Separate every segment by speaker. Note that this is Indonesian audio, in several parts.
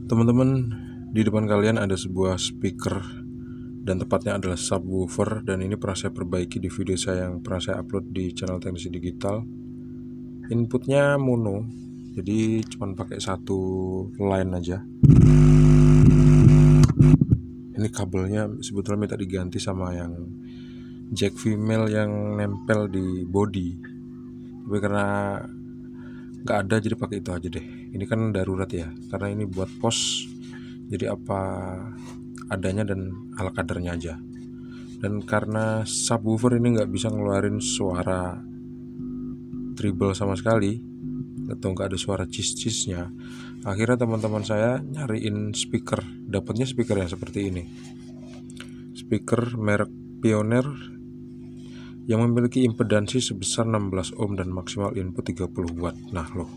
Speaker 1: Teman-teman, di depan kalian ada sebuah speaker dan tepatnya adalah subwoofer, dan ini pernah saya perbaiki di video saya yang pernah saya upload di channel Teknisi Digital. Inputnya mono, jadi cuma pakai satu line aja. Ini kabelnya sebetulnya minta diganti sama yang jack female yang nempel di body, tapi karena nggak ada jadi pakai itu aja deh. Ini kan darurat ya, karena ini buat pos, jadi apa adanya dan ala kadarnya aja. Dan karena subwoofer ini nggak bisa ngeluarin suara treble sama sekali, atau nggak ada suara cis-cisnya, akhirnya teman-teman saya nyariin speaker, dapatnya speaker yang seperti ini, speaker merek Pioneer yang memiliki impedansi sebesar 16 ohm dan maksimal input 30 watt. Nah loh,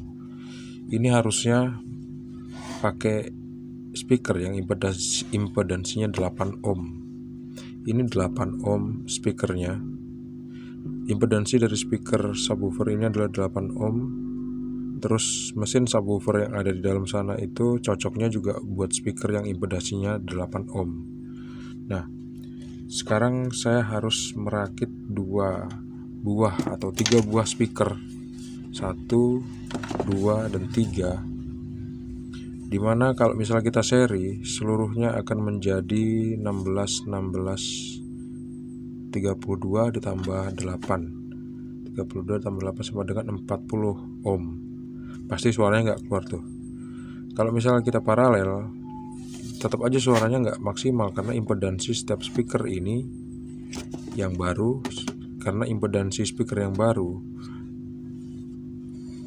Speaker 1: ini harusnya pakai speaker yang impedansinya 8 ohm. Ini 8 ohm speakernya. Impedansi dari speaker subwoofer ini adalah 8 ohm. Terus mesin subwoofer yang ada di dalam sana itu cocoknya juga buat speaker yang impedansinya 8 ohm. Nah, sekarang saya harus merakit 2 buah atau 3 buah speaker, 1, 2, dan 3, dimana kalau misalnya kita seri seluruhnya akan menjadi 16 32 ditambah 8, 32 tambah 8 sama dengan 40 ohm. Pasti suaranya nggak keluar tuh. Kalau misalnya kita paralel, tetap aja suaranya nggak maksimal karena impedansi setiap speaker ini yang baru, karena impedansi speaker yang baru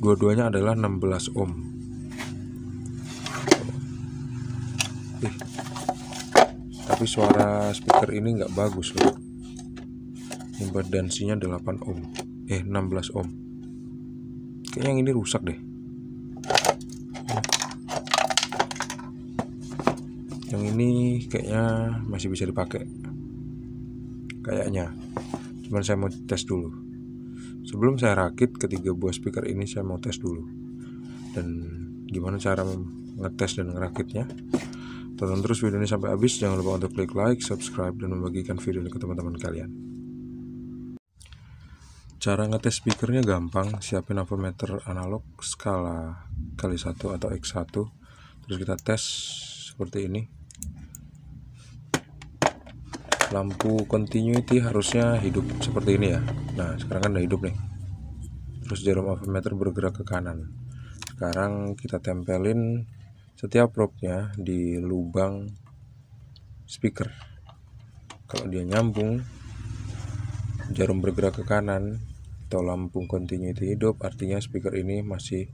Speaker 1: dua-duanya adalah 16 ohm. Tapi suara speaker ini nggak bagus loh, impedansinya 8 ohm 16 ohm. Kayaknya yang ini rusak deh. Yang ini kayaknya masih bisa dipakai kayaknya, cuman saya mau tes dulu. Sebelum saya rakit ketiga buah speaker ini, saya mau tes dulu dan gimana cara ngetes dan ngerakitnya. Tonton terus video ini sampai habis. Jangan lupa untuk klik like, subscribe, dan membagikan video ini ke teman-teman kalian. Cara ngetes speakernya gampang. Siapin avometer analog skala kali 1 atau X1. Terus kita tes seperti ini. Lampu continuity harusnya hidup seperti ini ya. Nah, sekarang kan udah hidup nih. Terus jarum avometer bergerak ke kanan. Sekarang kita tempelin setiap probe-nya di lubang speaker. Kalau dia nyambung, jarum bergerak ke kanan atau lampu continuity hidup, artinya speaker ini masih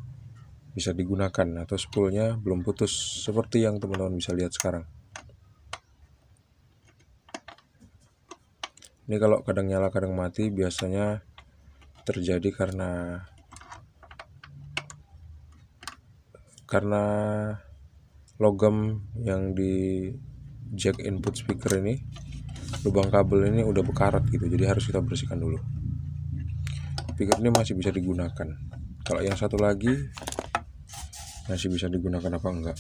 Speaker 1: bisa digunakan atau spoolnya belum putus, seperti yang teman-teman bisa lihat sekarang. Ini kalau kadang nyala kadang mati biasanya terjadi karena logam yang di jack input speaker ini, lubang kabel ini udah bekarat gitu, jadi harus kita bersihkan dulu. Speaker ini masih bisa digunakan. Kalau yang satu lagi masih bisa digunakan apa enggak,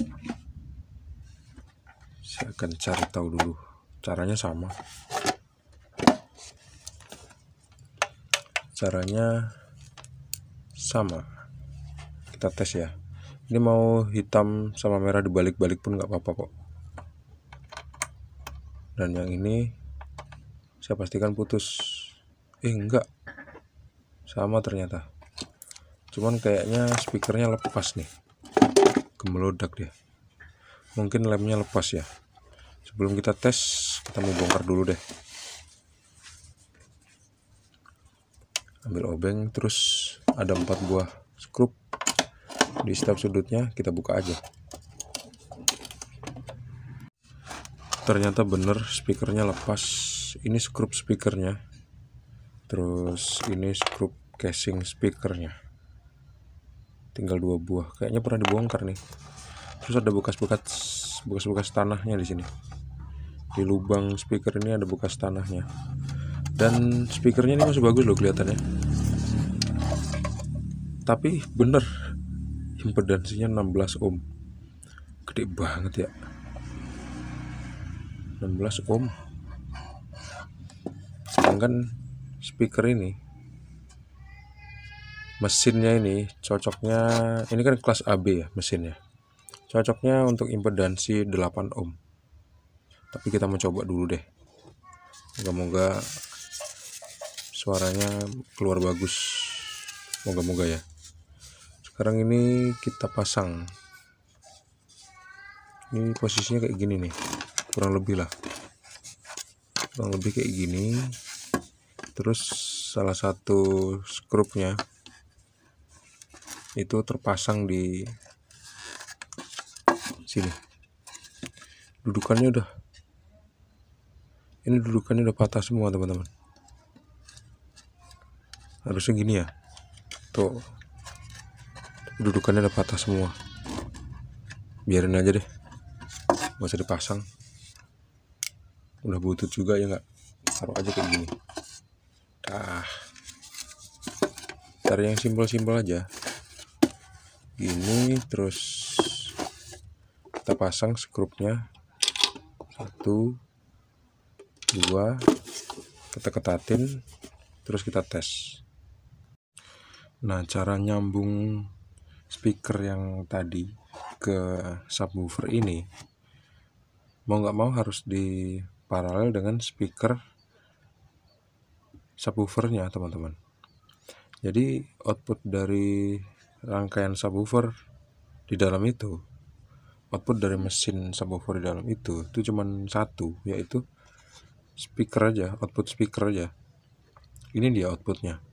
Speaker 1: saya akan cari tahu dulu. Caranya sama, kita tes ya. Ini mau hitam sama merah dibalik-balik pun nggak apa-apa kok. Dan yang ini saya pastikan putus. Enggak, sama ternyata. Cuman kayaknya speakernya lepas nih, gemelodak dia. Mungkin lemnya lepas ya. Sebelum kita tes, kita mau bongkar dulu deh. Ambil obeng, terus ada 4 buah skrup di setiap sudutnya, kita buka aja. Ternyata bener speakernya lepas. Ini skrup speakernya, terus ini skrup casing speakernya, tinggal 2 buah. Kayaknya pernah dibongkar nih. Terus ada bekas tanahnya di sini. Di lubang speaker ini ada bekas tanahnya. Dan speakernya ini masih bagus loh kelihatannya. Tapi bener, impedansinya 16 ohm. Gede banget ya, 16 ohm. Sedangkan speaker ini, mesinnya ini cocoknya, ini kan kelas AB ya mesinnya, cocoknya untuk impedansi 8 ohm. Tapi kita mau coba dulu deh, moga-moga suaranya keluar bagus, moga-moga ya. Sekarang ini kita pasang, ini posisinya kayak gini nih, kurang lebih kayak gini. Terus salah satu skrupnya itu terpasang di sini. Dudukannya udah patah semua teman-teman. Harusnya gini ya, tuh dudukannya udah patah semua. Biarin aja deh, nggak usah dipasang, udah butut juga ya nggak, taruh aja kayak gini. Cari yang simpel-simpel aja gini. Terus kita pasang skrupnya 1, 2, kita ketatin, terus kita tes. Nah, cara nyambung speaker yang tadi ke subwoofer ini mau nggak mau harus diparalel dengan speaker subwoofernya teman-teman. Jadi output dari rangkaian subwoofer di dalam itu, output dari mesin subwoofer di dalam itu cuman satu, yaitu speaker aja, output speaker aja. Ini dia outputnya.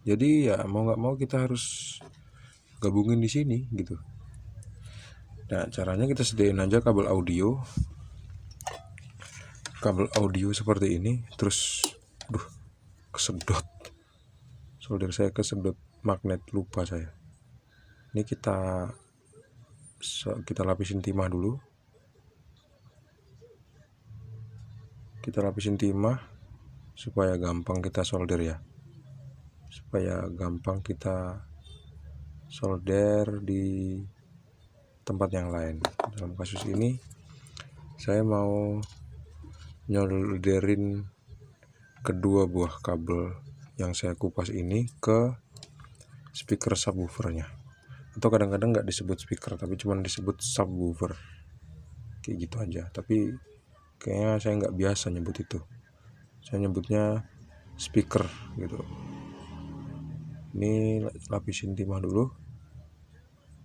Speaker 1: Jadi ya mau nggak mau kita harus gabungin di sini gitu. Nah, caranya kita sediain aja kabel audio seperti ini. Terus kesedot solder saya, kesedot magnet, lupa saya. Ini kita lapisin timah dulu. Kita lapisin timah supaya gampang kita solder ya, supaya gampang kita solder di tempat yang lain. Dalam kasus ini saya mau nyolderin kedua buah kabel yang saya kupas ini ke speaker subwoofernya, atau kadang-kadang nggak disebut speaker tapi cuma disebut subwoofer, kayak gitu aja. Tapi kayaknya saya nggak biasa nyebut itu, saya nyebutnya speaker gitu. Ini lapisin timah dulu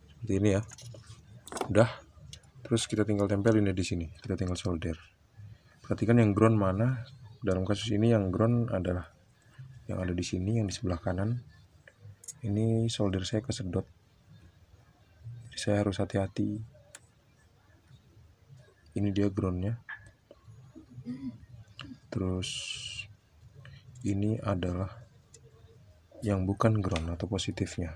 Speaker 1: seperti ini ya, udah. Terus kita tinggal tempelin di sini, kita tinggal solder. Perhatikan yang ground mana. Dalam kasus ini yang ground adalah yang ada di sini, yang di sebelah kanan. Ini solder saya kesedot, jadi saya harus hati-hati. Ini dia groundnya. Terus ini adalah yang bukan ground atau positifnya.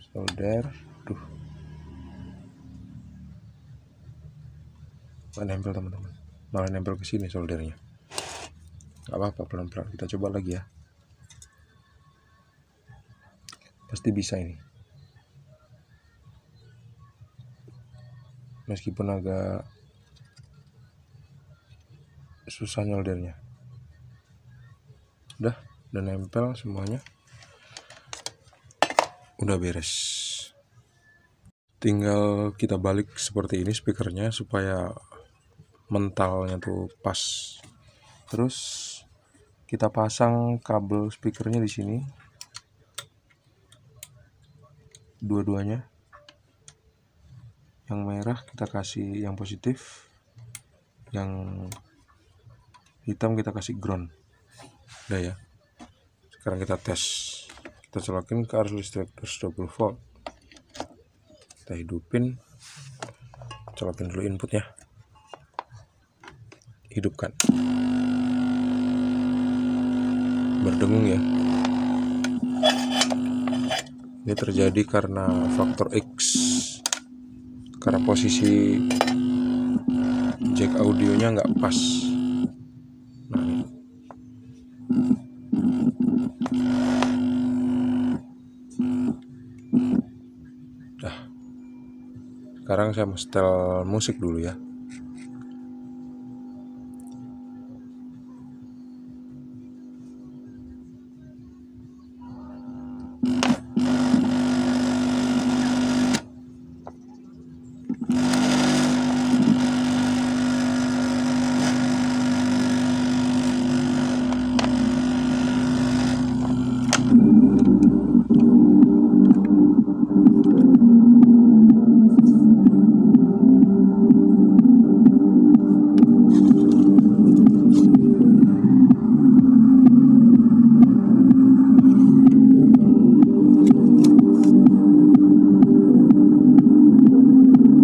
Speaker 1: Solder, nggak nempel teman-teman, malah nempel ke sini soldernya. Nggak apa-apa, pelan-pelan kita coba lagi ya, pasti bisa ini. Meskipun agak susah nyoldernya. Udah nempel semuanya, udah beres. Tinggal kita balik seperti ini speakernya supaya mentalnya tuh pas. Terus kita pasang kabel speakernya di sini, dua-duanya. Yang merah kita kasih yang positif, yang hitam kita kasih ground. Udah ya. Sekarang kita tes, kita colokin ke arus listrik 120 volt. Kita hidupin, colokin dulu inputnya, hidupkan, berdengung ya. Ini terjadi karena faktor X, karena posisi jack audionya nggak pas. Nah, ini. Nah, sekarang saya mau setel musik dulu ya.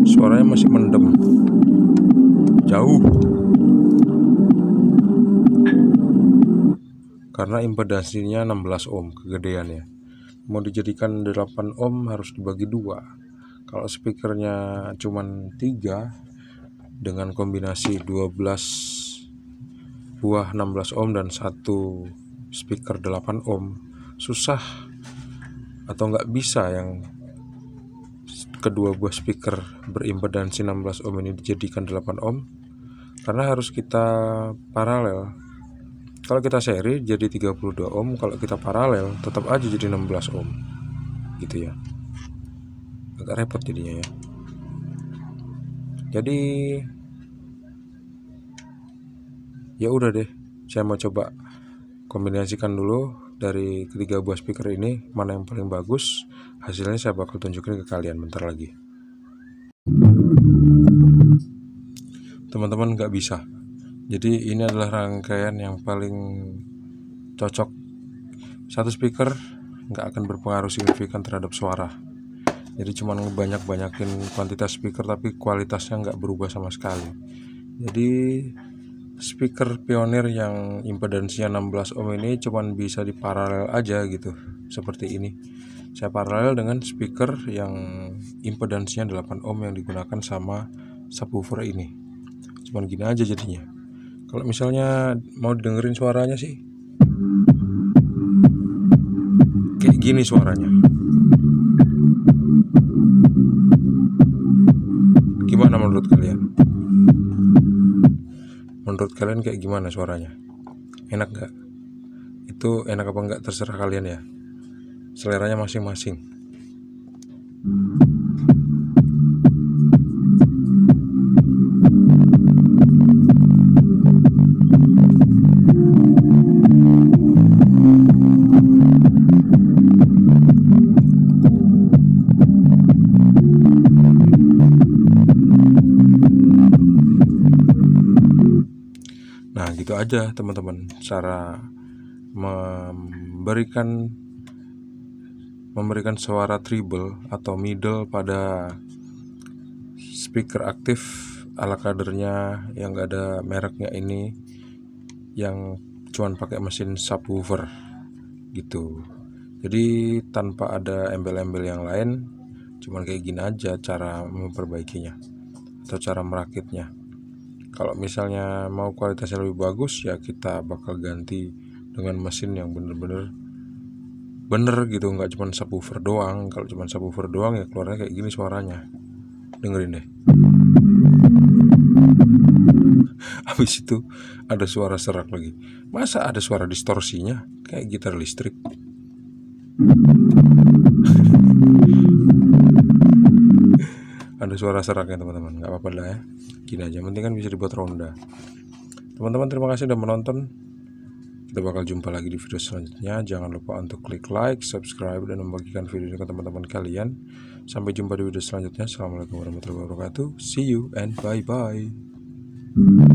Speaker 1: Suaranya masih mendem jauh karena impedansinya 16 ohm kegedeannya. Mau dijadikan 8 ohm harus dibagi 2. Kalau speakernya cuman 3 dengan kombinasi 12 buah 16 ohm dan 1 speaker 8 ohm susah atau nggak bisa yang kedua buah speaker berimpedansi 16 ohm ini dijadikan 8 ohm, karena harus kita paralel. Kalau kita seri jadi 32 ohm, kalau kita paralel tetap aja jadi 16 ohm gitu ya. Agak repot jadinya ya. Jadi ya udah deh, saya mau coba kombinasikan dulu dari ketiga buah speaker ini mana yang paling bagus. Hasilnya saya bakal tunjukin ke kalian bentar lagi. Teman-teman nggak bisa. Jadi ini adalah rangkaian yang paling cocok. Satu speaker nggak akan berpengaruh signifikan terhadap suara. Jadi cuma ngebanyak-banyakin kuantitas speaker tapi kualitasnya nggak berubah sama sekali. Jadi speaker Pioneer yang impedansinya 16 ohm ini cuman bisa diparalel aja gitu, seperti ini. Saya paralel dengan speaker yang impedansinya 8 ohm yang digunakan sama subwoofer ini. Cuman gini aja jadinya. Kalau misalnya mau dengerin suaranya sih kayak gini suaranya. Gimana menurut kalian? Menurut kalian kayak gimana suaranya? Enak gak? Itu enak apa enggak terserah kalian ya. Seleranya masing-masing. Nah gitu aja teman-teman, cara memberikan suara treble atau middle pada speaker aktif ala kadernya yang gak ada mereknya ini, yang cuman pakai mesin subwoofer gitu. Jadi tanpa ada embel-embel yang lain, cuman kayak gini aja cara memperbaikinya atau cara merakitnya. Kalau misalnya mau kualitasnya lebih bagus ya kita bakal ganti dengan mesin yang bener gitu, nggak cuma subwoofer doang. Kalau cuma subwoofer doang ya keluarnya kayak gini suaranya. Dengerin deh. Habis itu ada suara serak lagi. Masa ada suara distorsinya kayak gitar listrik? Ada suara seraknya teman-teman, nggak apa-apa lah ya. Gini aja, penting kan bisa dibuat ronda. Teman-teman terima kasih sudah menonton. Kita bakal jumpa lagi di video selanjutnya. Jangan lupa untuk klik like, subscribe, dan membagikan video ini ke teman-teman kalian. Sampai jumpa di video selanjutnya. Assalamualaikum warahmatullahi wabarakatuh. See you and bye-bye.